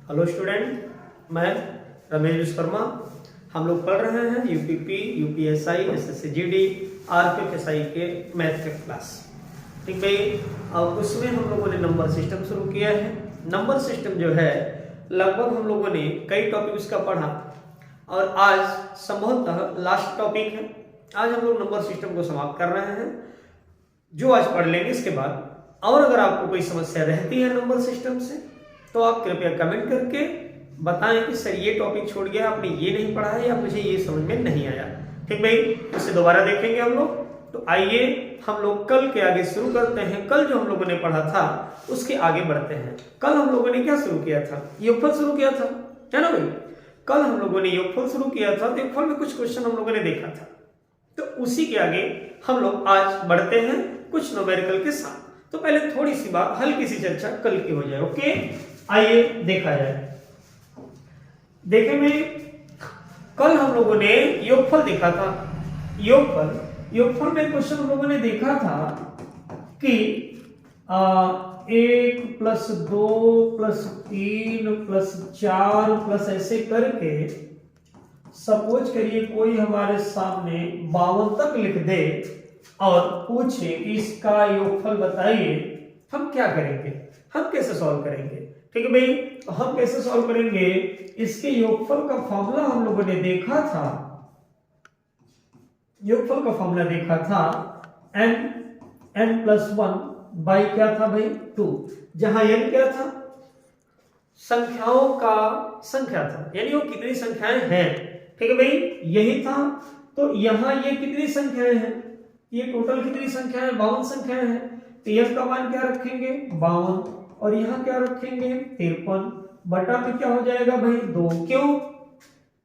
Hello student, मैं रमेश विश्वकर्मा। हम लोग पढ़ रहे हैं यूपीपी, यूपीएसआई, एसएससी जीडी, आरपीएफएसआई के मैथ के क्लास। ठीक भाई, अब उसमें हम लोगों ने नंबर सिस्टम शुरू किया है। नंबर सिस्टम जो है लगभग हम लोगों ने कई टॉपिक उसका पढ़ा और आज संभवतः लास्ट टॉपिक है। आज हम लोग नंबर सिस्टम को समाप्त कर रहे हैं, जो आज पढ़ लेंगे इसके बाद। और अगर आपको कोई समस्या रहती है नंबर सिस्टम से तो आप कृपया कमेंट करके बताएं कि सर ये टॉपिक छूट गया, आपने ये नहीं पढ़ा है या मुझे ये समझ में नहीं आया। ठीक भाई, इसे दोबारा देखेंगे हम लोग। तो आइए हम लोग कल के आगे शुरू करते हैं। कल जो हम लोगों ने पढ़ा था उसके आगे बढ़ते हैं। कल हम लोगों ने क्या शुरू किया था? योगफल शुरू किया था, है ना भाई। कल हम लोगों ने योगफल शुरू किया था। तो योगफल में कुछ क्वेश्चन हम लोगों ने देखा था, तो उसी के आगे हम लोग आज बढ़ते हैं कुछ न्यूमेरिकल के साथ। तो पहले थोड़ी सी बात, हल्की सी चर्चा कल की हो जाए। ओके, आइए देखा जाए। देखें भाई, कल हम लोगों ने योगफल देखा था। योगफल में क्वेश्चन हम लोगों ने देखा था कि 1 + 2 + 3 + 4 प्लस ऐसे करके सपोज करिए कोई हमारे सामने 52 तक लिख दे और पूछे कि इसका योगफल बताइए, हम क्या करेंगे? हम कैसे सॉल्व करेंगे? ठीक है भाई, तो हम कैसे सॉल्व करेंगे? इसके योगफल का फॉर्मूला हम लोगों ने देखा था। योगफल का फॉर्मूला देखा था n + 1 बाई क्या था भाई 2, जहां n क्या था? संख्याओं का संख्या था, यानी वो कितनी संख्याएं हैं। ठीक है भाई, यही था। तो यहां ये कितनी संख्याएं हैं? ये टोटल कितनी संख्याएं? 52 संख्याएं हैं। तो f का मान क्या रखेंगे? 52, और यहाँ क्या रखेंगे? 53 बटा में क्या हो जाएगा भाई 2। क्यों?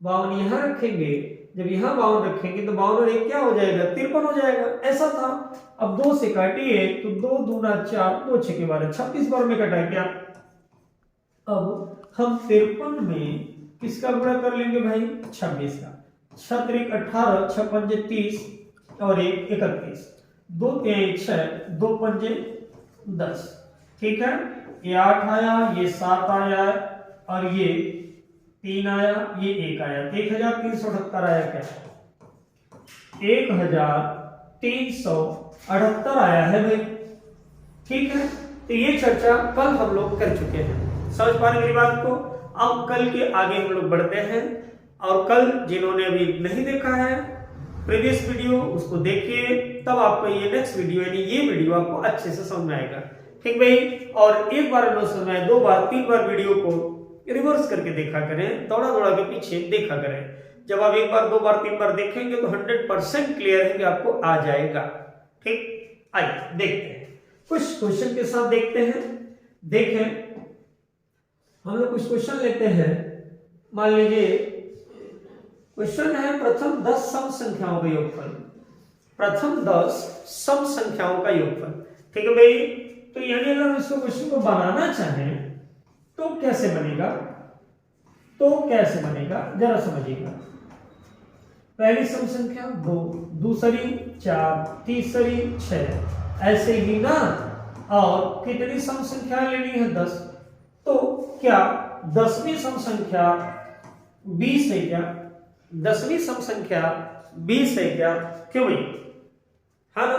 52 यहाँ रखेंगे, जब यहाँ 52 रखेंगे तो 52 और 1 क्या हो जाएगा? 53 हो जाएगा। ऐसा था। अब 2 से काटिए तो 2 दूना 4, 2 6 के 12, 26 बार में कटा क्या? अब हम 53 में किसका गुणा कर लेंगे भाई? 26 का। 6 × 18, 6 × 5 = 30 और 1 31, 2 × 3 = 6, 2 × 5 = 10। ठीक है, ये 8 आया, ये 7 आया और ये 3 आया, ये 1 आया। 1378 आया क्या? 1378 आया है भाई। ठीक है, तो ये चर्चा कल हम लोग कर चुके हैं। समझ पा रहे मेरी बात को? अब कल के आगे हम लोग बढ़ते हैं, और कल जिन्होंने अभी नहीं देखा है प्रीवियस वीडियो, उसको देखिए, तब आपको ये नेक्स्ट वीडियो यानी ये वीडियो आपको अच्छे से समझ में आएगा। ठीक भाई, और एक बार न समझ में, 2 बार 3 बार वीडियो को रिवर्स करके देखा करें, दौड़ा दौड़ा के पीछे देखा करें। जब आप 1 बार 2 बार 3 बार देखेंगे तो 100% क्लियर है कि आपको आ जाएगा। ठीक, आइए देखते हैं, कुछ क्वेश्चन के साथ देखते हैं। देखें, हम लोग कुछ क्वेश्चन लेते हैं। मान लीजिए क्वेश्चन है प्रथम 10 सम संख्याओं का योगफल। प्रथम 10 सम संख्याओं का योगफल। ठीक है भाई, तो यानी अगर हम इसको क्वेश्चन को बनाना चाहें तो कैसे बनेगा? जरा समझिएगा। पहली सम संख्या 2, दूसरी 4, तीसरी 6, ऐसे ही ना। और कितनी सम संख्या लेनी है? 10। तो क्या 10वीं सम संख्या 20 है क्या? 10वीं सम संख्या 20 है क्या? क्यों भाई? हाँ ना,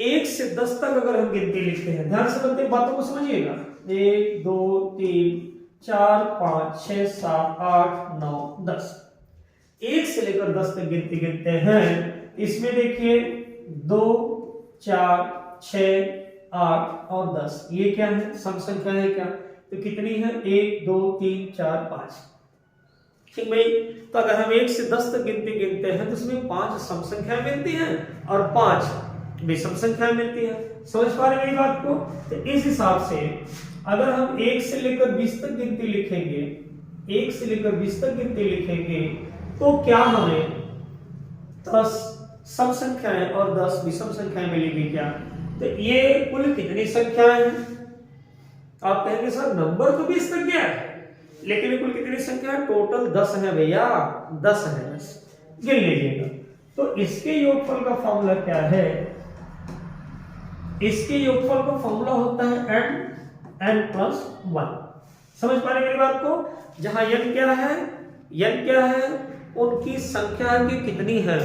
1 से 10 तक अगर हम गिनती लिखते हैं, ध्यान से बनते बातों को समझिएगा। 1 2 3 4 5 6 7 8 9 10, 1 से लेकर 10 तक गिनती गिनते हैं। इसमें देखिए 2 4 6 8 और 10, ये क्या है? सम संख्या है क्या? तो कितनी है? 1 2 3 4 5। ठीक भाई, तो अगर हम 1 से 10 तक गिनती गिनते हैं तो उसमें 5 सम संख्याएं मिलती हैं और 5 विषम संख्याएं मिलती हैं। समझ पा रहे मेरी बात को? तो इस हिसाब से अगर हम 1 से लेकर 20 तक गिनती लिखेंगे, 1 से लेकर 20 तक गिनती लिखेंगे, तो क्या हमें 10 सम संख्याएं और 10 विषम संख्याएं मिलेगी क्या? तो ये कुल कितनी संख्याएं हैं? आप कहेंगे सर नंबर तो 20 तक गया है, लेकिन कुल कितनी संख्या है? टोटल 10 है भैया, 10 है। गिन लीजिएगा। तो इसके योगफल का फॉर्मूला क्या है? इसके योगफल का फॉर्मूला होता है n n + 1। समझ पा रहे मेरी बात को? जहां n क्या है, n क्या है, उनकी संख्या की कितनी है,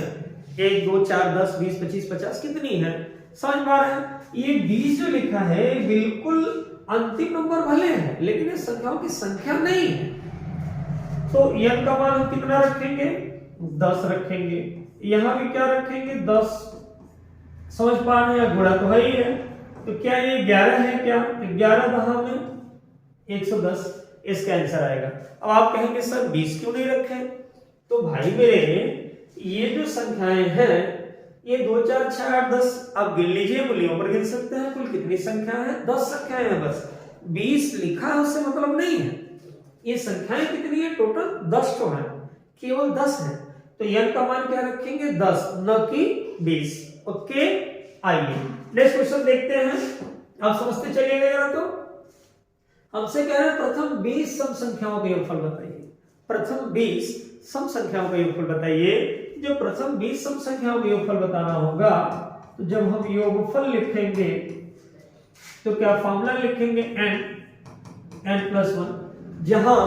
1 2 4 10 20 25 50 कितनी है, समझ पा रहे हैं? ये 20 जो लिखा है बिल्कुल अंतिम नंबर भले है लेकिन ये संख्याओं की संख्या नहीं है। तो n का मान हम कितना रखेंगे, 10 रखेंगे, यहां भी क्या रखेंगे, 10। समझ पा रहे हैं? गुणा तो है ही है, तो क्या ये 11 है क्या, 11 दहा में 110, इसका आंसर आएगा। अब आप कहेंगे सर 20 क्यों नहीं रखे? तो भाई मेरे ये जो संख्याएं हैं ये 2 4 6 8 10 आप गिन लीजिए, मूल्यों पर गिन सकते हैं। कुल कितनी संख्या है, 10 संख्याएं हैं बस। 20 लिखा है उससे मतलब नहीं है, ये संख्याएं कितनी है, टोटल 10 तो है, केवल 10 है। तो n का मान क्या रखेंगे, 10 न कि 20। ओके, आइए नेक्स्ट क्वेश्चन देखते हैं। आप समझते चलिएगा जरा। तो हमसे कह रहे हैं प्रथम 20 सम संख्याओं का योगफल बताइए। प्रथम 20 सम संख्याओं का योगफल बताइए। जो प्रथम 20 सम संख्याओं का योगफल बताना होगा तो जब हम योगफल लिखेंगे तो क्या फॉर्मूला लिखेंगे, n+1, जहां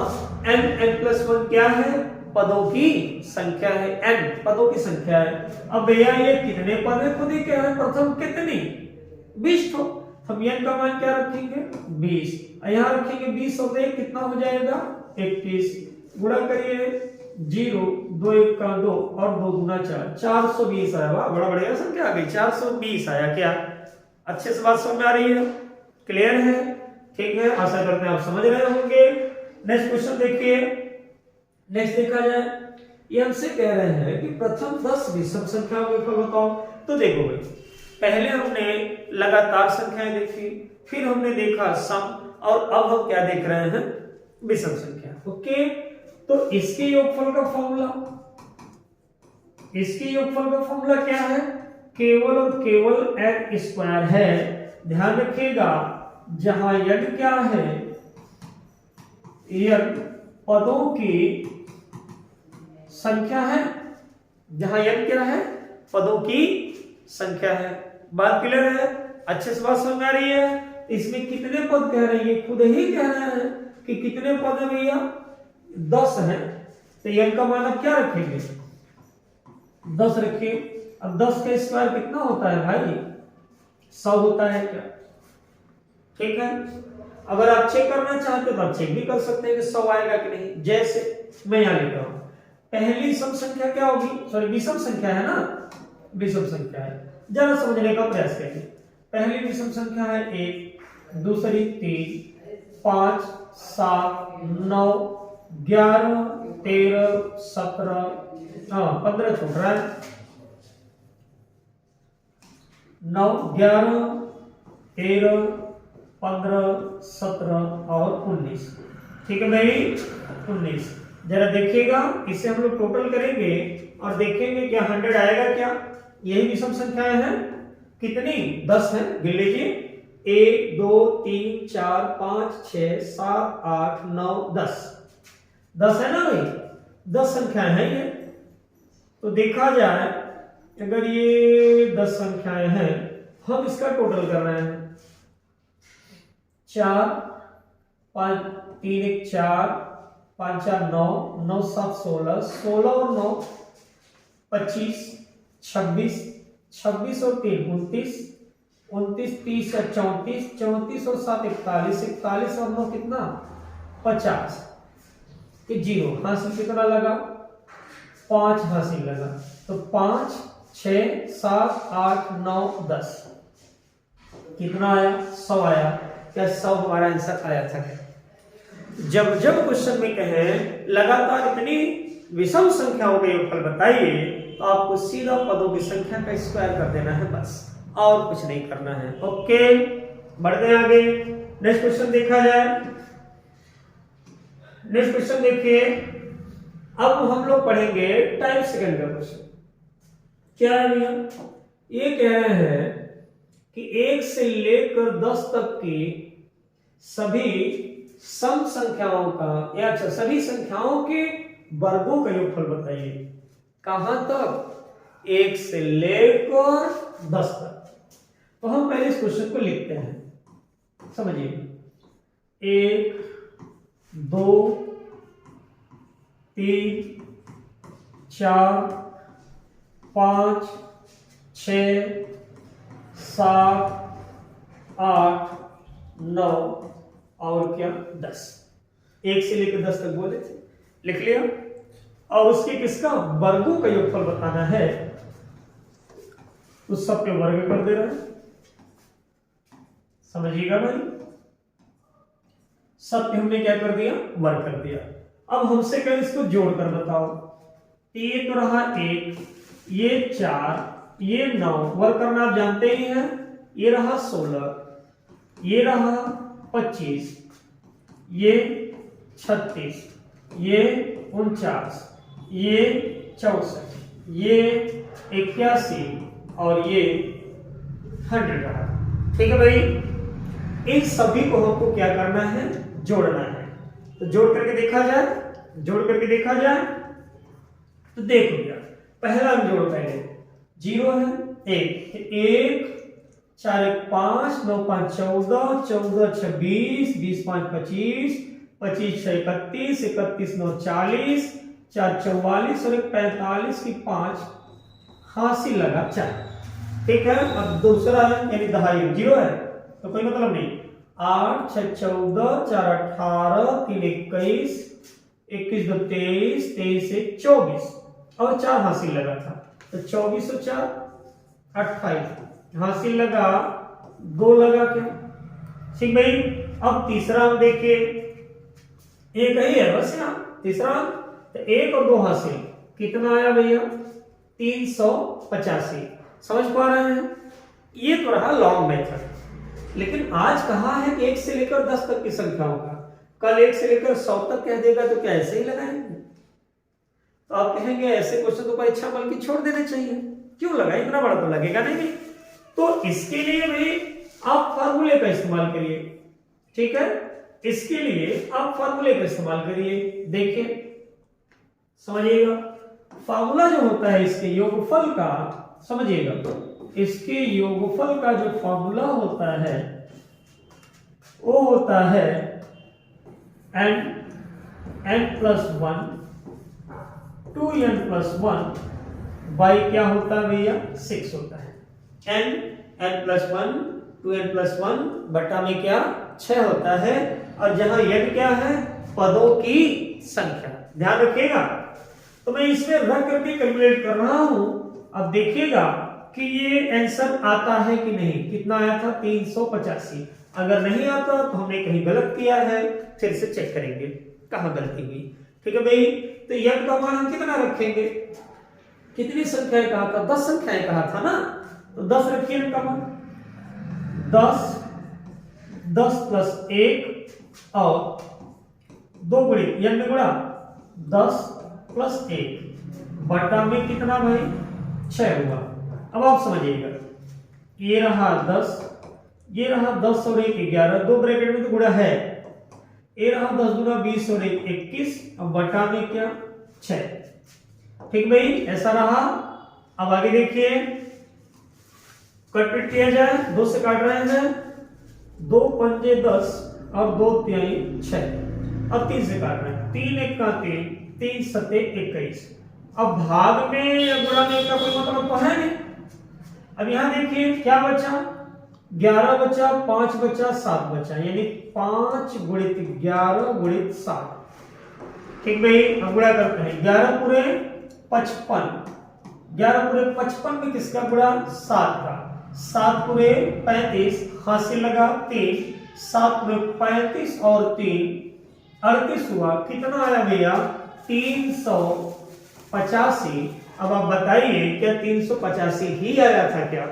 n+1 क्या है, पदों की संख्या है, n पदों की संख्या है। अब भैया ये कितने पद है, खुद ही कह रहे हैं प्रथम कितनी, 20। तो हम n का मान क्या रखेंगे, 20, यहां रखेंगे 20 और 1 कितना हो जाएगा, 21। गुणा करिए, 0 2 1 का 2 और 2 दूना 4, 420 आया। वाह, बड़ा बढ़िया संख्या आ गई, 420 आया। क्या अच्छे से बात समझ में आ रही है, क्लियर है? ठीक है, आशा करते हैं आप समझ रहे होंगे। नेक्स्ट क्वेश्चन देखिए। नेक्स्ट देखा जाए, ये हमसे कह रहे हैं कि प्रथम 10 विषम संख्याओं का योगफल बताओ। तो देखो भाई, पहले हमने लगातार संख्याएं देखी, फिर हमने देखा सम, और अब हम क्या देख रहे हैं, विषम संख्या। ओके, तो इसके योगफल का फॉर्मूला, इसके योगफल का फॉर्मूला क्या है, केवल और केवल n² है। ध्यान रखिएगा, जहां n क्या है, n पदों की संख्या है, जहां n क्या है, पदों की संख्या है। बात क्लियर है? अच्छे से बात समझ में आ रही है? इसमें कितने पद कह रहे हैं, ये खुद ही कह रहे हैं कि कितने पद है भैया, 10 है। तो n का मान आप क्या रखेंगे, 10 रखिए। अब 10 का स्क्वायर कितना होता है भाई, 100 होता है क्या? ठीक है, अगर आप चेक करना चाहते हो तो आप चेक भी कर सकते हैं कि 100 आएगा कि नहीं। जैसे मैं यहां लिख रहा हूं, पहली सम संख्या क्या होगी, सॉरी विषम संख्या है ना, विषम संख्या है, जरा समझने का प्रयास करिए। पहली विषम संख्या है 1, दूसरी 3, 5 7 9 11 13 17, 15 छूट रहा है, 9 11 13 15 17 और 19। ठीक है भाई, 19। जरा देखिएगा, इसे हम लोग टोटल करेंगे और देखेंगे क्या 100 आएगा क्या। यही विषम संख्याएं हैं, कितनी, 10 है, गिन लीजिए, 1 2 3 4 5 6 7 8 9 10, 10 है ना भाई, 10 संख्याएं हैं ये। तो देखा जाए अगर ये 10 संख्याएं हैं, हम इसका टोटल कर रहे हैं, 4 5 3 1 4 5 4 9 9 7 16, 16 और 9 25, 26 26 और 3 29 29 30 और 34 34 और 7 41 41 और 9 कितना, 50। कि 0 हासिल कितना लगा, 5 हासिल लगा। तो 5 6 7 8 9 10 कितना आया, 100 आया। क्या 100 हमारा आंसर आया था? जब जब क्वेश्चन में कहें लगातार इतनी विषम संख्याओं का योगफल बताइए, तो आपको सीधा पदों की संख्या का स्क्वायर कर देना है, बस और कुछ नहीं करना है। ओके, बढ़ते हैं आगे। नेक्स्ट क्वेश्चन देखा जाए। नेक्स्ट क्वेश्चन देखिए, अब हम लोग पढ़ेंगे टाइप सेकंड का क्वेश्चन। क्या है भैया, ये कह रहे हैं कि 1 से लेकर 10 तक की सभी सम संख्याओं का या सभी संख्याओं के वर्गों का योगफल बताइए। कहां तक, 1 से लेकर 10 तक। तो हम पहले इस क्वेश्चन को लिखते हैं, समझिए। 1 2 3 4 5 6 7 8 9 और क्या 10, 1 से लेकर 10 तक बोले थे, लिख लिया। और उसके किसका वर्गों का योगफल बताना है, तो सब पे वर्ग कर दे रहा है, समझिएगा भाई। सब पे हमने क्या कर दिया, वर्ग कर दिया। अब हमसे कह इसको जोड़कर बताओ, ये तो रहा 1, ये 4, ये 9, वर्ग करना आप जानते ही हैं। ये रहा 16, ये रहा 25, ये 36, ये 49, ये 64, ये 81 और ये 100 रहा। ठीक है भाई, इन सभी को हमको क्या करना है, जोड़ना है। तो जोड़ करके देखा जाए, जोड़ करके देखा जाए तो देख लिया। पहला जोड़ पहले 0 है 1 4 1 5 9 5 14 14 26 20 5 25 25 6 31 31 9 40 4 44 और 1 45 की 5 हासिल लगा 4। ठीक है, अब दूसरा है यानी दहाई 0 है तो कोई मतलब नहीं। 8 6 14 4 18 3 21 21 2 23 23 1 24 और 4 हासिल लगा था, तो 24 और 4 28 हासिल लगा, 2 लगा क्या। ठीक भाई, अब तीसरा हम देखिए, एक ही है बस यहाँ तीसरा, तो 1 और 2 हासिल कितना आया भैया 385। समझ पा रहे हैं, ये तो रहा लॉन्ग मेथड। लेकिन आज कहा है कि 1 से लेकर 10 तक की संख्याओं का, कल 1 से लेकर 100 तक कह देगा तो क्या ऐसे ही लगाएंगे। तो आप कहेंगे ऐसे क्वेश्चन तो परीक्षा बल्कि छोड़ देने चाहिए, क्यों लगाए, इतना बड़ा तो लगेगा नहीं। तो इसके लिए भी आप फार्मूले का इस्तेमाल करिए। ठीक है, इसके लिए आप फार्मूले का इस्तेमाल करिए। देखिए समझिएगा, फार्मूला जो होता है इसके योगफल का, समझिएगा, इसके योगफल का जो फार्मूला होता है वो होता है n plus 1 2n plus 1 by क्या होता है भैया 6 होता है। n प्लस 1 2n प्लस 1 बटा में क्या 6 होता है, और जहां n क्या है पदों की संख्या, ध्यान रखिएगा। तो मैं इसमें रख करके कैलकुलेट कर रहा हूं। अब देखिएगा कि ये आंसर आता है कि नहीं। कितना आया था 385। अगर नहीं आता तो हमने कहीं गलत किया है, फिर से चेक करेंगे कहां गलती हुई। ठीक है भाई, तो n का मान हम कितना रखेंगे, कितनी संख्याएं कहा था 10 संख्याएं कहा था ना, तो 10 रखिए n का मान 10 प्लस 1 और 2 गुणे n में गुणा 10 प्लस 1 बटा में कितना भाई 6 हुआ। अब आप समझिएगा, ये रहा 10, ये रहा 10 और 1 11, 2 ब्रैकेट में तो गुणा है, ये रहा 10 गुना 20 और 1 21, अब बटा में क्या 6। ठीक भाई, ऐसा रहा। अब आगे देखिए, कट किया जाए, 2 से काट रहे हैं, 2 पंजे 10 और 2 तिहाई 6। अब 3 से काट रहे हैं, 3 1 का 3, 3 सते 21। अब भाग में या गुणा में का कोई मतलब तो है नहीं। अब यहां देखिए क्या बचा, 11 बचा, 5 बचा, 7 बचा, यानी 5 गुणित 11 गुणित 7। ठीक भाई, अब गुणा करते हैं, 11 पूरे 55, 11 पूरे 55 में किसका गुणा 7 का, 7 पूरे 35 हासिल लगा 3, 7 पूरे 35 और 3 38 हुआ। कितना आया भैया 385। अब आप बताइए क्या 385 ही आया था क्या?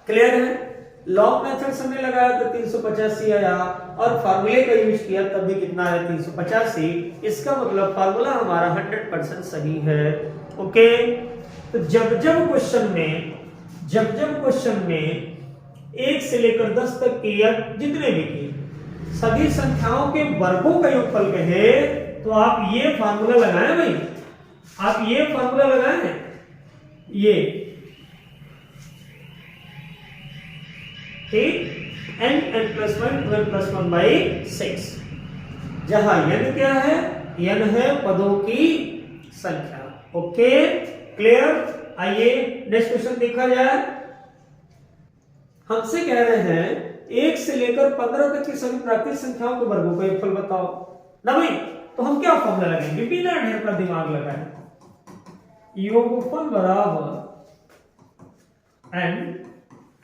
क्लियर है? लॉग मेथड से हमने लगाया तो 385 आया, और फार्मूले का यूज किया तब भी कितना आया 385। इसका मतलब फार्मूला हमारा 100% सही है। ओके, तो जब जब क्वेश्चन में 1 से लेकर 10 तक की या जितने भी की सभी संख्याओं के वर्गों का योगफल कहे तो आप ये फार्मूला लगाएं भाई, आप ये फार्मूला लगाएं, ये ठीक, n प्लस 1 12 प्लस 1 बाई 6। जहां n क्या है, n है पदों की संख्या। Okay clear. आइए नेक्स्ट क्वेश्चन देखा जाए। हमसे कह रहे हैं 1 से लेकर 15 तक की सभी प्राकृतिक संख्याओं के वर्गों का योगफल बताओ ना भाई। तो हम क्या फॉर्मूला लगाएंगे, बिना ढेर का दिमाग लगाए, योगफल बराबर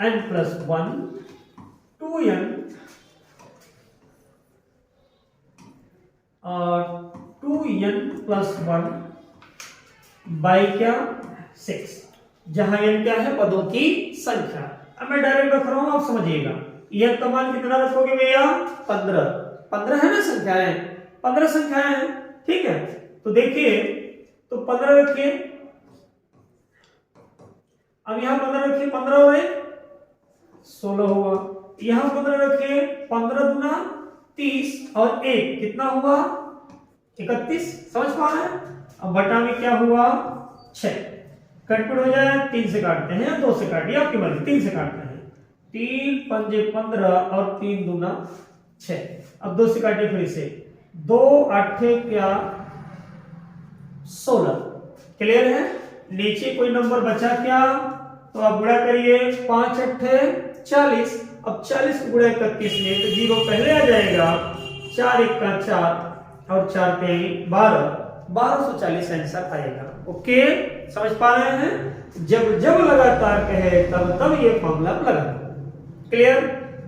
n प्लस 1 2n और 2n प्लस 1 बाई क्या 6, जहां n क्या है पदों की संख्या। अब मैं डायरेक्ट रख रहा हूं, आप समझिएगा। n का मान कितना रखोगे भैया, 15। 15 है ना संख्याएं, 15 संख्याएं हैं, ठीक है। तो देखिए, तो 15 रखिए, अब यहां 15 रखिए, 15 और 1 16 हुआ। यहां 15 रखिए, 15 दूना 30 और 1 कितना हुआ 31। समझ पा रहे हैं। अब बटा में क्या हुआ 6। कटपट हो जाए, 3 से काटते हैं, 2 से काटिए, आपकी मर्जी, 3 से काटते हैं। 3 पंजे 15 और 3 दूना 6। अब 2 से काटिए फिर से, 2 8 क्या 16। क्लियर है। नीचे कोई नंबर बचा क्या, तो आप गुणा करिए, 5 8 40। अब 40 को गुणा 31 में तो 0 पहले आ जाएगा, 4 1 का 4 और 4 3 12, 1240 आंसर आएगा। ओके समझ पा रहे हैं। जब जब लगातार कहे तब तब ये फॉर्मूला लगा। क्लियर,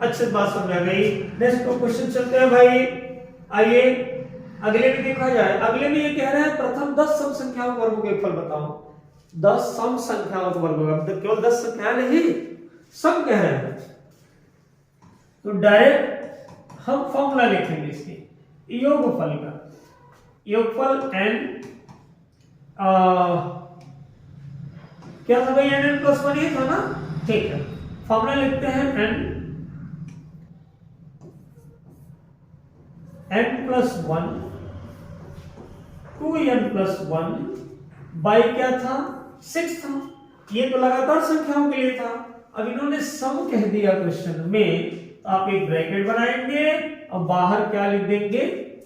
अच्छी बात समझ आ गई। नेक्स्ट क्वेश्चन चलते हैं भाई। आइए अगले में देखा जाए। अगले में ये कह रहे हैं प्रथम 10 सम संख्याओं के वर्गों के योगफल बताओ। 10 सम संख्याओं के वर्गों का, केवल 10 संख्या नहीं, सम कह रहे हैं। तो डायरेक्ट हम फॉर्मूला लिखेंगे इसके योगफल का। योगफल n क्या था भाई, n प्लस 1 ही था ना, ठीक है। फॉर्मूला लिखते हैं n plus 1 2n plus 1 by क्या था 6 था। ये तो लगातार संख्याओं के लिए था। अब इन्होंने सम कह दिया क्वेश्चन में, तो आप एक ब्रैकेट बनाएंगे और बाहर क्या लिख देंगे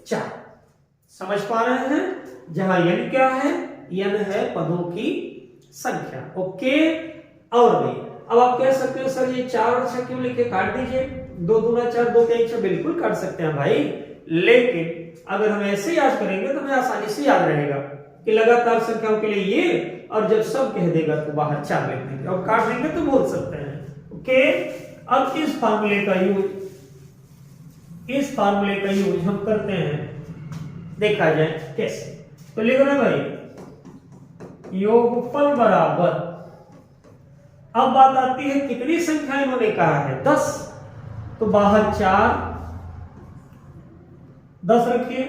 4। समझ पा रहे हैं। जहां n क्या है, n है पदों की संख्या। ओके। और भाई अब आप कह सकते हो सर ये 4 और 6 क्यों लिखे, काट दीजिए, 2 दूना 4 2 3 6, बिल्कुल काट सकते हैं भाई। लेकिन अगर हम ऐसे याद करेंगे तो हमें आसानी से याद रहेगा कि लगातार संख्याओं के लिए ये, और जब सब कह देगा तो बाहर 4 लिख देंगे और काट देंगे तो बोल सकते हैं। ओके। अब इस फार्मूले का यूज हम करते हैं, देखा जाए कैसे। तो लिख रहे भाई योगफल बराबर, अब बात आती है कितनी संख्या इन्होंने कहा है 10, तो बाहर 4 10 रखिए,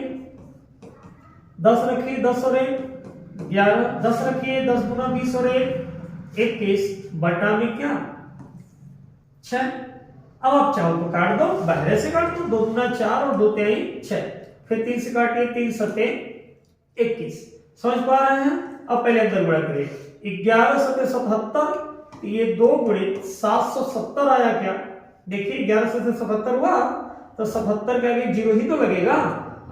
10 रखिए, 10 और 1 11, 10 रखिए, 10 गुना 20 और 1 21 बटा में क्या 6। अब आप चाहो तो काट दो, बाहर से काट दो, 2 गुना 4 और 2 3 6, फिर 3 से काटिए, 3 7 21। समझ पा रहे हैं। अब पहले अंदर गुणा करिए, 11 7 77, ये 2 गुणे 770 आया क्या। देखिए 11 से 77 हुआ, तो 77 के आगे 0 ही तो लगेगा।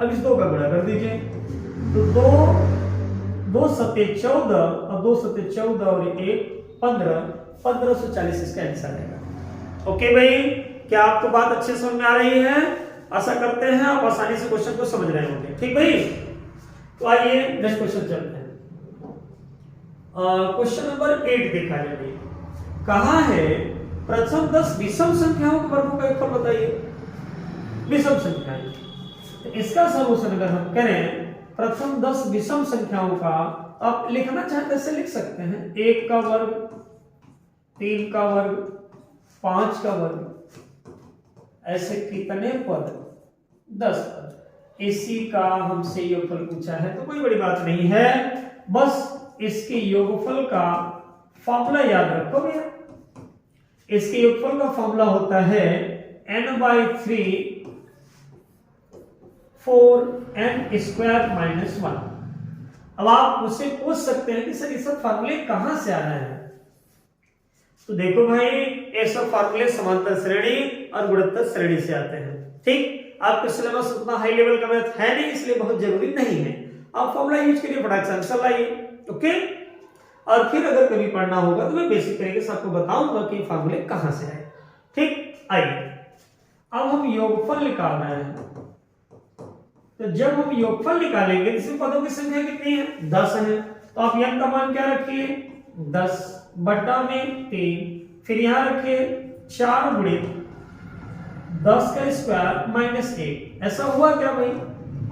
अब इस 2 का गुणा कर दीजिए, तो 2 7 14 और 2 7 14 और 1 15, 1540 इसका आंसर आएगा। ओके भाई, क्या आपको बात अच्छे समझ में आ रही है। आशा करते हैं आप आसानी से क्वेश्चन को समझ रहे होंगे। ठीक भाई, तो आइए नेक्स्ट क्वेश्चन चलते हैं। क्वेश्चन नंबर 8 देखा जाए। कहा है प्रथम 10 विषम संख्याओं के वर्गों का योगफल बताइए। विषम संख्याएं, तो इसका सॉल्यूशन अगर हम करें प्रथम 10 विषम संख्याओं का, आप लिखना चाहते ऐसे लिख सकते हैं, 1 का वर्ग, 3 का वर्ग, 5 का वर्ग, ऐसे कितने पद 10 पद। इसी का हमसे योगफल पूछा है, तो कोई बड़ी बात नहीं है, बस इसके योगफल का फॉर्मूला याद रखो भैया। इसके योगफल का फॉर्मूला होता है n/3 4n² - 1। अब आप मुझसे पूछ सकते हैं कि सर ये सब फॉर्मूले कहां से आ रहे हैं। तो देखो भाई, ये सब फॉर्मूले समांतर श्रेणी और गुणोत्तर श्रेणी से आते हैं। ठीक, आपके सिलेबस उतना हाई लेवल का मैथ है नहीं, इसलिए बहुत जरूरी नहीं है। आप फॉर्मूला यूज करिए, फटाक से आंसर लाइए। ओके, और फिर अगर कभी पढ़ना होगा तो मैं बेसिक तरीके से आपको बताऊंगा कि फार्मूले कहां से आए। ठीक, आइए अब हम योगफल निकालना है। तो जब हम योगफल निकालेंगे इसमें पदों की संख्या कितनी है? 10 है। तो आप n का मान क्या रखिए? 10 बटा में 3, फिर यहां रखिए 4 गुणित 10 का स्क्वायर माइनस 1। ऐसा हुआ क्या भाई?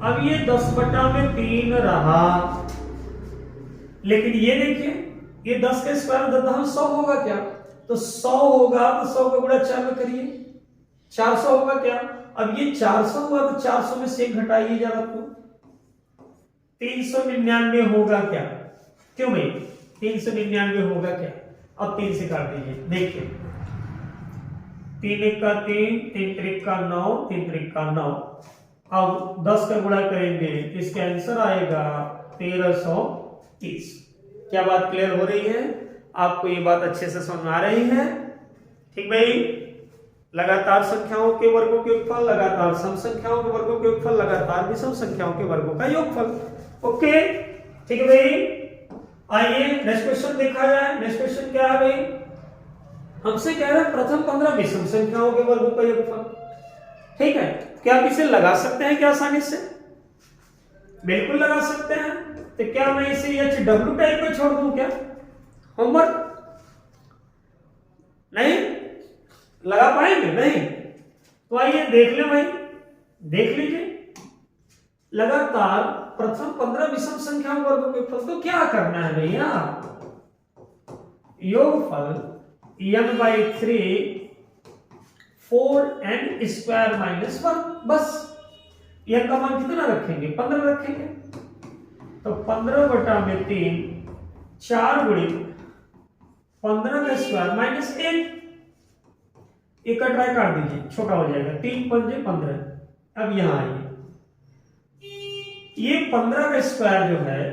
अब ये 10 बटा में 3 रहा, लेकिन ये देखिए ये 10 का स्क्वायर 100 होगा क्या? तो 100 होगा तो 100 का गुणा 4 में करिए, 400 होगा क्या? अब ये 400 हुआ तो 400 में से 1 घटाइए जरा, तो 399 होगा क्या? क्यों भाई 399 होगा क्या? अब 3 से काट दीजिए, देखिए 3 1 का 3, 3 3 का 9, 3 3 का 9। अब 10 का गुणा करेंगे, इसका आंसर आएगा 1330। क्या बात क्लियर हो रही है? आपको ये बात अच्छे से समझ आ रही है? ठीक भाई, लगातार संख्याओं के वर्गों के योगफल, लगातार सम संख्याओं के वर्गों के योगफल, लगातार विषम संख्याओं के वर्गों का योगफल। ओके, ठीक है भाई। आइए नेक्स्ट क्वेश्चन देखा जाए। नेक्स्ट क्वेश्चन क्या है भाई? हमसे कह रहे हैं प्रथम 15 विषम संख्याओं के वर्गों का योगफल। ठीक है, क्या आप इसे लगा सकते हैं क्या आसानी से? बिल्कुल लगा सकते हैं। तो क्या मैं इसे HW टाइप में छोड़ दूं क्या? होमवर्क नहीं लगा पाएंगे? नहीं। तो आइए देख ले भाई, देख लीजिए। लगातार प्रथम 15 विषम संख्याओं वर्गों के योगफल। तो क्या करना है भैया? योगफल n/3 4n स्क्वायर माइनस 1। बस n का मान कितना रखेंगे? 15 रखेंगे। तो 15 बटा में 3, 4 गुणित 15 का स्क्वायर माइनस 1। एक का ट्राई काट दीजिए, छोटा हो जाएगा, 3 पंजे 15। अब यहां आइए, ये 15 का स्क्वायर जो है,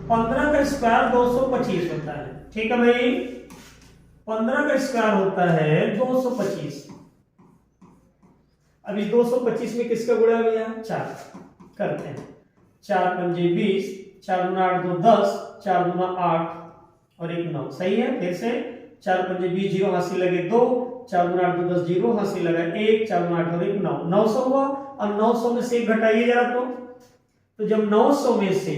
15 का स्क्वायर 225 होता है। ठीक है भाई, 15 का स्क्वायर होता है 225। अभी 225 में किसका गुणा है भैया? 4 करते हैं। 4 पंजे 20, 4 गुना 8 2 10, 4 गुना 8 और 1 9। सही है। फिर से 4 पंजे 20, 0 हासिल लगे 2, 4 गुना 8 2 10, 0 हासिल लगा 1, 4 गुना 8 और 1 9। 900 हुआ। अब 900 में से 1 घटाइए जरा, तो जब 900 में से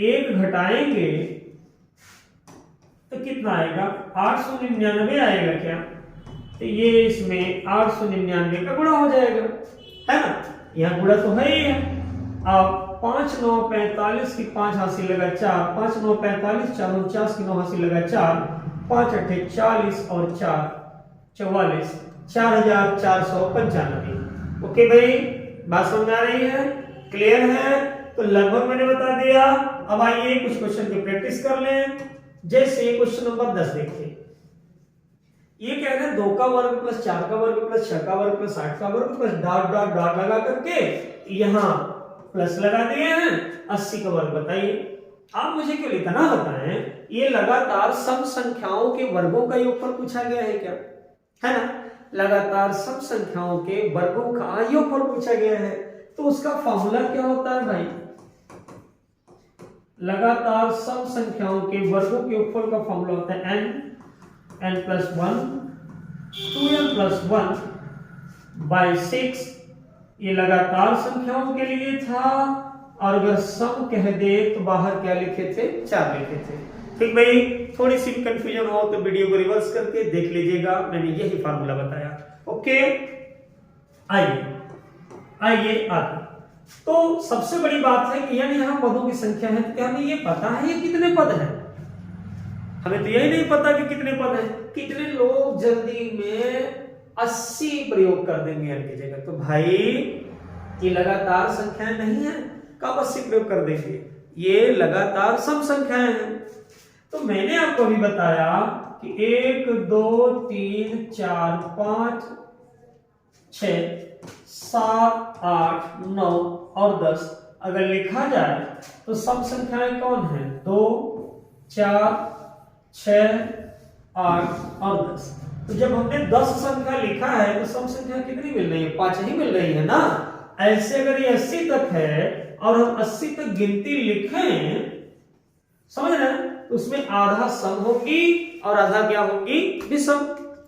1 घटाएंगे तो कितना आएगा? 899 आएगा क्या? तो ये इसमें 899 का गुणा हो जाएगा, है ना? यहाँ गुणा तो है ही है। अब 5 9 45 की 5 हासिल लगा 4, 5 9 45, 4 49 की 9 हासिल लगा 4, 5 8 40 और 4 44, 4495। ओके भाई, बात समझ आ रही है? क्लियर है? तो लगभग मैंने बता दिया। अब आइए कुछ क्वेश्चन की प्रैक्टिस कर लें। जैसे क्वेश्चन नंबर 10 देखिए, ये कह रहे हैं 2 का वर्ग प्लस 4 का वर्ग प्लस 6 का वर्ग प्लस 8 का वर्ग प्लस डॉट डॉट डॉट लगा करके यहां प्लस लगा दिए हैं 80 का वर्ग। बताइए आप मुझे क्यों लिखना बताएं, ये लगातार सम संख्याओं के वर्गों का योगफल पूछा गया है क्या? है ना? लगातार सम संख्याओं के वर्गों का योगफल पूछा गया है। तो उसका फॉर्मूला क्या होता है भाई? लगातार सम संख्याओं के वर्गों के योगफल का फॉर्मूला होता है n plus 1 2n plus 1 by 6। ये लगातार संख्याओं के लिए था, और अगर सम कह दे तो बाहर क्या लिखे थे? 4 लिखे थे। ठीक भाई, थोड़ी सी कंफ्यूजन हो तो वीडियो को रिवर्स करके देख लीजिएगा, मैंने यही फार्मूला बताया। ओके, आइए आगे। तो सबसे बड़ी बात है कि यानी यहाँ पदों की संख्या है, तो हमें ये पता है ये कितने पद हैं? हमें तो यही नहीं पता कि कितने पद हैं। कितने लोग जल्दी में 80 प्रयोग कर देंगे n की जगह? तो भाई ये लगातार संख्याएं नहीं है, कब 80 प्रयोग कर देंगे? ये लगातार सम संख्याएं हैं। तो मैंने आपको अभी बताया कि 1 2 3 4 5 6 7 8 9 और 10 अगर लिखा जाए तो सम संख्याएं कौन है? 2 4 6 8 और 10। तो जब हमने 10 संख्या लिखा है तो सम संख्या कितनी मिल रही है? 5 ही मिल रही है ना। ऐसे अगर ये 80 तक है और हम 80 तक गिनती लिखें, समझ रहे हैं, तो उसमें आधा सम होगी और आधा क्या होगी? विषम।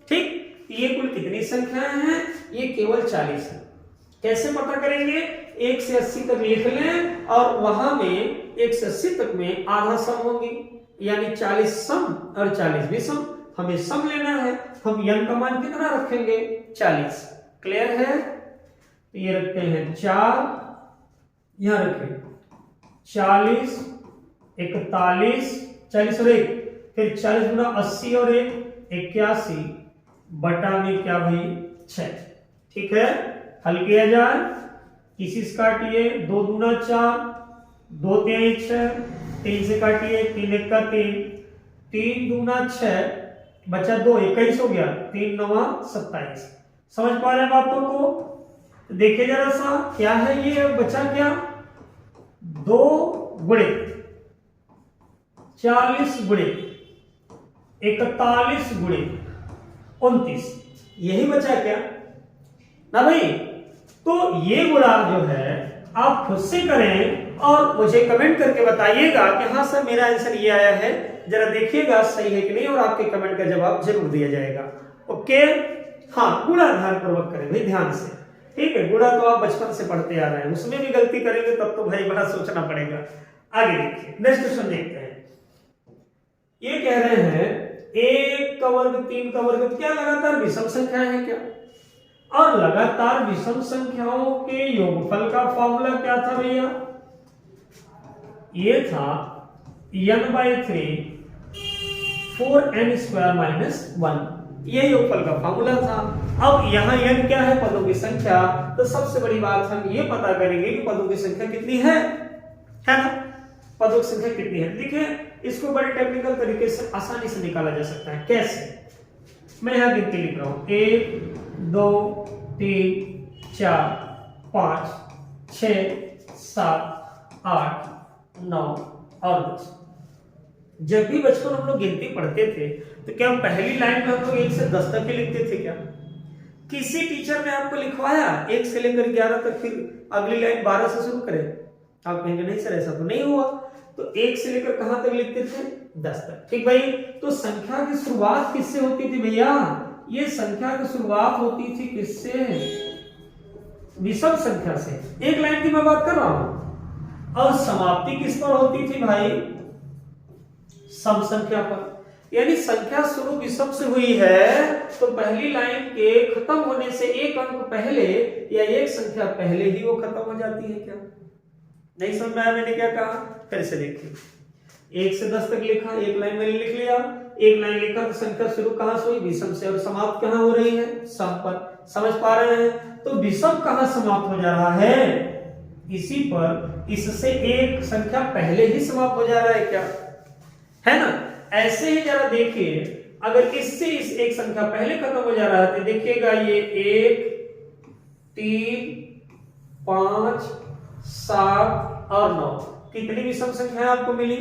ठीक, ये कुल कितनी संख्याएं हैं? ये केवल 40 है। कैसे पता करेंगे? 1 से 80 तक लिख लें और वहां में 1 से 80 तक में आधा सम होगी, यानी 40 सम और 40 विषम। हमें सम लेना है, हम n का मान कितना रखेंगे? 40। क्लियर है? तो ये रखते हैं 4, यहां रखें 40, 41, 40 और 1, फिर 40 गुना 80 और 1 81 बटा में क्या भाई? 6। ठीक है, हल किया जाए, किसी से काटिए, 2 दूना 4, 2 तिहाई 6, 3 से काटिए, 3 एक का 3, 3 दूना 6, बचा 2, 21 हो गया, 3 9 27। समझ पा रहे हैं बातों को? देखिए जरा सा, क्या है ये? बचा क्या? 2 गुणे 40 गुणे 41 गुणे 29, यही बचा क्या ना भाई? तो ये गुणा जो है आप खुद से करें और मुझे कमेंट करके बताइएगा कि हाँ सर मेरा आंसर ये आया है। जरा देखिएगा सही है कि नहीं और आपके कमेंट का जवाब जरूर दिया जाएगा। ओके, हाँ, गुणा ध्यान पूर्वक करें भाई, ध्यान से। ठीक है, गुणा तो आप बचपन से पढ़ते आ रहे हैं, उसमें भी गलती करेंगे तब तो भाई बड़ा सोचना पड़ेगा। आगे देखिए, नेक्स्ट क्वेश्चन देखते हैं। ये कह रहे हैं 1 का वर्ग 3 का वर्ग क्या लगातार विषम संख्या है क्या? और लगातार विषम संख्याओं के योगफल का फॉर्मूला क्या था भैया? ये था n/3 4n² - 1, ये योगफल का फॉर्मूला था। अब यहाँ n क्या है? पदों की संख्या। तो सबसे बड़ी बात हम ये पता करेंगे कि पदों की संख्या कितनी है ना? पदों की संख्या कितनी है? देखिए, इसको बड़े टेक्निकल तरीके से आसानी से निकाला जा सकता है। कैसे? मैं यहाँ गिनती लिख रहा हूं, 1 2 3 4 5 6 7 8 9 और 10। जब भी बचपन हम लोग गिनती पढ़ते थे तो क्या हम पहली लाइन में हम लोग 1 से 10 तक ही लिखते थे क्या? किसी टीचर ने आपको लिखवाया 1 से लेकर 11 तक, फिर अगली लाइन 12 से शुरू करें? आप कहेंगे नहीं सर ऐसा तो नहीं हुआ। तो 1 से लेकर कहां तक लिखते थे? 10 तक। ठीक भाई, तो संख्या की शुरुआत किससे होती थी भैया? ये संख्या की शुरुआत होती थी किससे? विषम संख्या से। एक लाइन की मैं बात कर रहा हूं। और समाप्ति किस पर होती थी भाई? सम संख्या पर। यानी संख्या शुरू विषम से हुई है तो पहली लाइन के खत्म होने से एक अंक पहले या एक संख्या पहले ही वो खत्म हो जाती है क्या? नहीं समझ में आया मैंने क्या कहा? फिर से देखिए, 1 से 10 तक लिखा, एक लाइन मैंने लिख लिया, एक लाइन लिखा तो संख्या शुरू कहां से हुई? विषम से, और समाप्त कहां हो रही है? सम पर। समझ पा रहे हैं? तो विषम कहां समाप्त हो जा रहा है? इसी पर। इससे एक संख्या पहले ही समाप्त हो जा रहा है क्या? है ना? ऐसे ही जरा देखिए, अगर इससे इस एक संख्या पहले खत्म हो जा रहा है तो देखिएगा ये 1 3 5 7 और 9 कितनी विषम संख्याएं आपको मिली?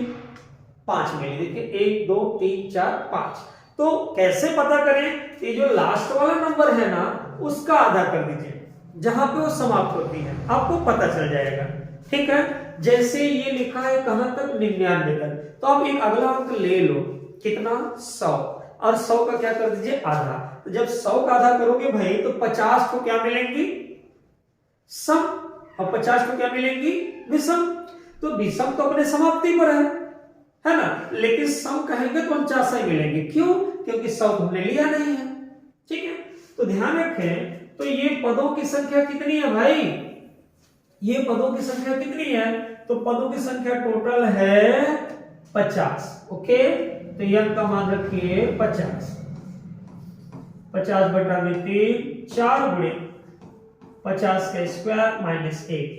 5 मिली। देखिए 1 2 3 4 5। तो कैसे पता करें? ये जो लास्ट वाला नंबर है ना उसका आधा कर दीजिए, जहां पे वो समाप्त होती है, आपको पता चल जाएगा। ठीक है, जैसे ये लिखा है कहां तक? 99 तक। तो आप एक अगला अंक ले लो, कितना? 100, और 100 का क्या कर दीजिए? आधा। तो जब 100 का आधा करोगे भाई तो 50 को क्या मिलेंगी? सम, और 50 को क्या मिलेंगी? विषम। तो विषम तो अपने समाप्ति पर है ना? लेकिन सम कहेंगे तो 49 ही मिलेंगे। क्यों? क्योंकि 100 हमने लिया नहीं है। ठीक है, तो ध्यान रखें। तो ये पदों की संख्या कितनी है भाई? ये पदों की संख्या कितनी है? तो पदों की संख्या टोटल है 50। ओके, तो n का मान रखिए 50। 50 बटा में 3, 4 गुणे 50 का स्क्वायर माइनस 1।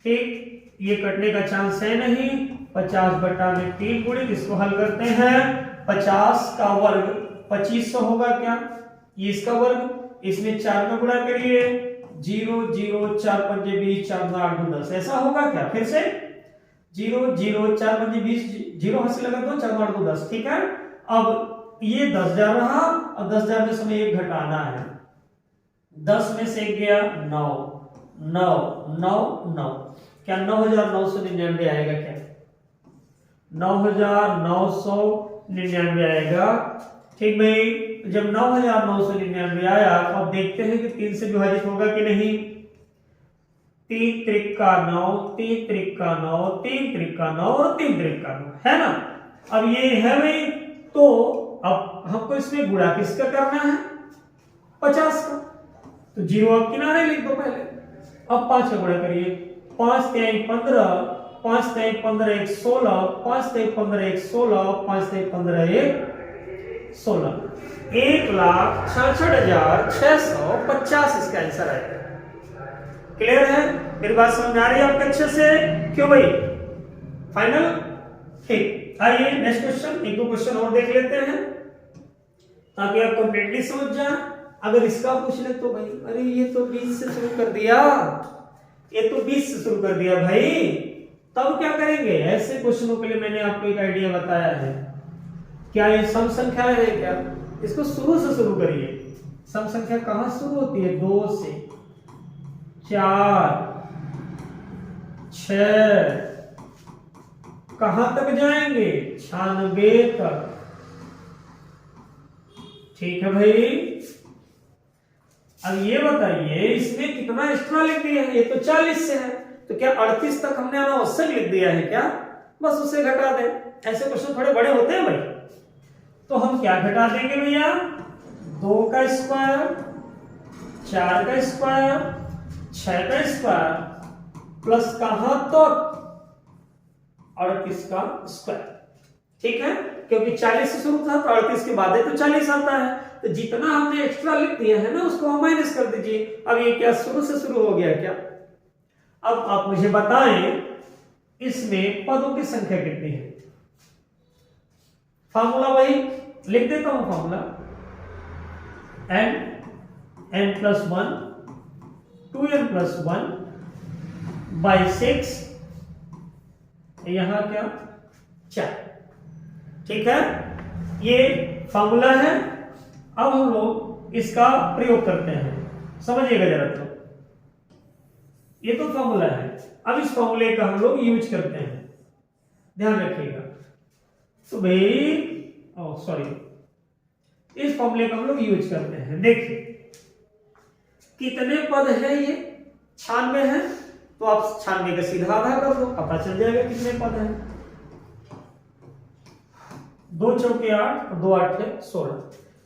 ठीक, ये कटने का चांस है नहीं। 50 बटा में 3 गुणे, इसको हल करते हैं। 50 का वर्ग 2500 होगा क्या? ये इसका वर्ग, इसमें 4 में गुणा करिए, 0 0 4 5 20 4 8 10, ऐसा होगा क्या? फिर से 0 0 4 5 20, 0 हाथ से लगा दो, 4 8 10। ठीक है, अब ये 10,000 रहा और 10,000 में से हमें एक घटाना है। 10 में से एक गया 9, 9, 9, 9, क्या 9,999 आएगा? क्या 9,999 आएगा? ठीक भाई, जब 9,999 आया तो अब देखते हैं कि 3 से विभाजित होगा कि नहीं। 3 त्रिका 9, 3 त्रिका 9, 3 त्रिका 9 और 3 त्रिका 9, है ना। अब ये है भाई, तो अब हमको इसमें गुणा किसका करना है? 50 का। तो 0 अब किनारे लिख दो पहले। अब 5 का गुणा करिए। 5 3 15, 5 3 15 1 16, 5 3 15 1 16, 5 3 15 1 16, 1,66,650 इसका आंसर आएगा। क्लियर है? मेरी बात समझ में आ रही है आपके अच्छे से? क्यों भाई? फाइनल? ठीक, आइए नेक्स्ट क्वेश्चन, एक दो क्वेश्चन और देख लेते हैं ताकि आप कंप्लीटली समझ जाए। अगर इसका पूछ ले तो भाई, अरे ये तो 20 से शुरू कर दिया, ये तो 20 से शुरू कर दिया भाई, तब क्या करेंगे? ऐसे क्वेश्चनों के लिए मैंने आपको एक आइडिया बताया है। क्या ये सम संख्या है क्या? इसको शुरू से शुरू करिए। सम संख्या कहां शुरू होती है? 2 से, 4, 6, कहां तक जाएंगे? 96 तक। ठीक है भाई, अब ये बताइए इसमें कितना एक्स्ट्रा लिख दिया है? ये तो 40 से है, तो क्या 38 तक हमने अनावश्यक लिख दिया है क्या? बस उसे घटा दें। ऐसे क्वेश्चन थोड़े बड़े होते हैं भाई। तो हम क्या घटा देंगे भैया? 2 का स्क्वायर, 4 का स्क्वायर, 6 का स्क्वायर प्लस कहां तक? 38 का स्क्वायर। ठीक है, क्योंकि 40 से शुरू था तो 38 के बाद तो 40 आता है, तो जितना हमने एक्स्ट्रा लिख दिया है ना उसको हम माइनस कर दीजिए। अब ये क्या शुरू से शुरू हो गया क्या? अब आप मुझे बताएं इसमें पदों की संख्या कितनी है? फार्मूला वही लिख देता हूं, formula n plus 1 2n plus 1 by 6, यहां क्या 4। ठीक है, ये फार्मूला है। अब हम लोग इसका प्रयोग करते हैं, समझिएगा जरा। तो ये तो फार्मूला है, अब इस फार्मूले का हम लोग यूज करते हैं, ध्यान रखिएगा। तो भाई सॉरी, इस फार्मूले का हम लोग यूज करते हैं। देखिए कितने पद है? ये 96 है, तो आप 96 का सीधा आधा कर दो, पता चल जाएगा कितने पद हैं। 2 चौके 8 और 2 8 16,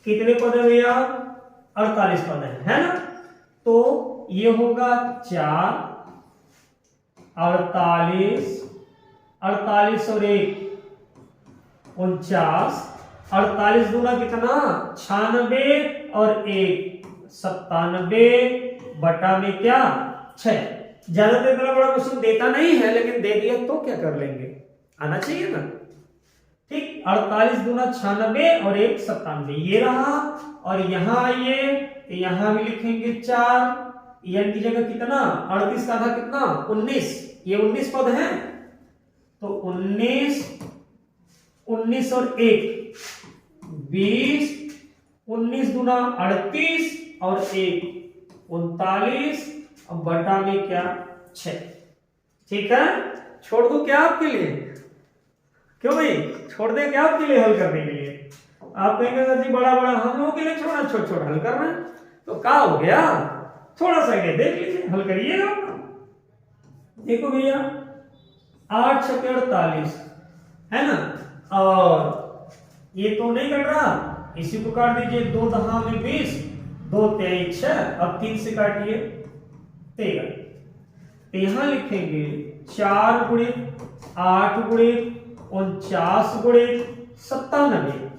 कितने पद है भैया? 48 पद है ना। तो ये होगा 4, 48, 48 और 1 49, 48 दूना कितना? 96 और 1 97 बटा में क्या 6। ज्यादा इतना बड़ा क्वेश्चन देता नहीं है, लेकिन दे दिया तो क्या कर लेंगे, आना चाहिए ना। ठीक, 48 दूना 96 और 1 97, ये रहा। और यहां आइए तो यहां भी लिखेंगे 4, n की जगह कितना? 38 का आधा कितना? 19, ये 19 पद है, तो 19 और 1 20, 19 दूना 38 और 1 39 और बटा में क्या 6। ठीक है, छोड़ दो क्या आपके लिए? क्यों भाई छोड़ दे क्या आपके लिए हल करने के लिए? आप कहेंगे सर जी बड़ा बड़ा हम लोगों के लिए छोड़ा, छोटा छोटा हल करना है, तो क्या हो गया? थोड़ा सा ये देख लीजिए, हल करिएगा। देखो भैया 8 छक्के 48 है ना, और ये तो नहीं कट रहा, इसी को काट दीजिए। 2 दहा में 20, 2 3 6, अब 3 से काटिए 13। तो यहां लिखेंगे 4 गुणित 8 गुणित 49 गुणित 97,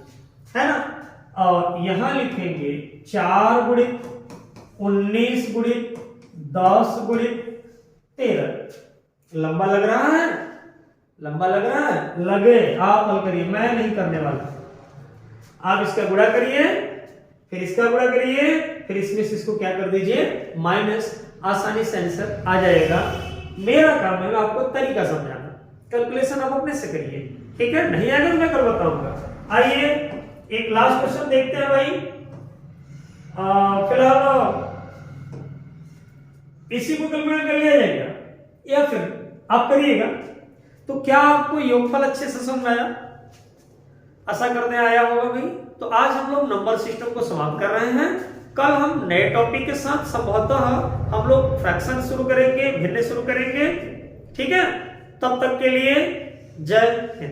है ना। और यहां लिखेंगे 4 गुणित 19 गुणित 10 गुणित 13। लंबा लग रहा है? लंबा लग रहा है? लगे, आप हल करिए, मैं नहीं करने वाला। आप इसका गुणा करिए, फिर इसका गुणा करिए, फिर इसमें से इसको क्या कर दीजिए माइनस, आसानी से आंसर आ जाएगा। मेरा काम है आपको तरीका समझाना, कैलकुलेशन आप अपने से करिए, ठीक है। नहीं आएगा तो मैं कर बताऊंगा। आइए एक लास्ट क्वेश्चन देखते हैं भाई। फिलहाल इसी को कैलकुलेट कर लिया जाएगा या फिर आप करिएगा। तो क्या आपको योगफल अच्छे से समझ आया? आशा करते हैं आया होगा भाई। तो आज हम लोग नंबर सिस्टम को समाप्त कर रहे हैं। कल हम नए टॉपिक के साथ संभवतः हम लोग फ्रैक्शन शुरू करेंगे, भिन्न शुरू करेंगे। ठीक है, तब तक के लिए जय हिंद।